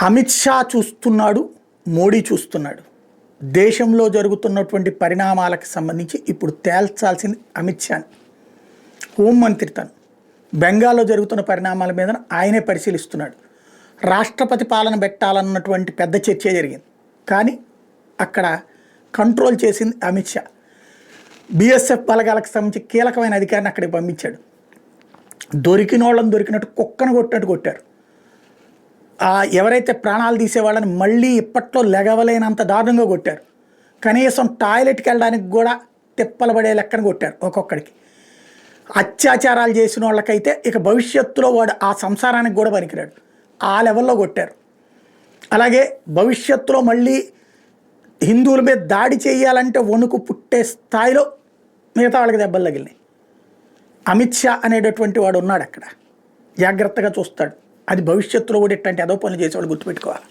అమిత్ షా చూస్తున్నాడు, మోడీ చూస్తున్నాడు. దేశంలో జరుగుతున్నటువంటి పరిణామాలకు సంబంధించి ఇప్పుడు తేల్చాల్సింది అమిత్ షాని. హోంమంత్రి తను బెంగాల్లో జరుగుతున్న పరిణామాల మీద ఆయనే పరిశీలిస్తున్నాడు. రాష్ట్రపతి పాలన పెట్టాలన్నటువంటి పెద్ద చర్చ జరిగింది, కానీ అక్కడ కంట్రోల్ చేసింది అమిత్ షా. బీఎస్ఎఫ్ బలగాలకు సంబంధించి కీలకమైన అధికారిని అక్కడికి పంపించాడు. దొరికిన వాళ్ళని దొరికినట్టు కుక్కను కొట్టినట్టు కొట్టారు. ఎవరైతే ప్రాణాలు తీసేవాళ్ళని మళ్ళీ ఇప్పట్లో లెగవలేనంత దారుణంగా కొట్టారు. కనీసం టాయిలెట్కి వెళ్ళడానికి కూడా తిప్పలబడే లెక్కన కొట్టారు ఒక్కొక్కడికి. అత్యాచారాలు చేసిన వాళ్ళకైతే ఇక భవిష్యత్తులో వాడు ఆ సంసారానికి కూడా పనికిరాడు, ఆ లెవెల్లో కొట్టారు. అలాగే భవిష్యత్తులో మళ్ళీ హిందువుల మీద దాడి చేయాలంటే వణుకు పుట్టే స్థాయిలో మిగతా వాళ్ళకి దెబ్బలు తగిలినాయి. అమిత్ షా అనేటటువంటి వాడు ఉన్నాడు అక్కడ, జాగ్రత్తగా చూస్తాడు. అది భవిష్యత్తులో కూడా ఇట్లాంటి అదో పనులు చేసేవాళ్ళు గుర్తుపెట్టుకోవాలి.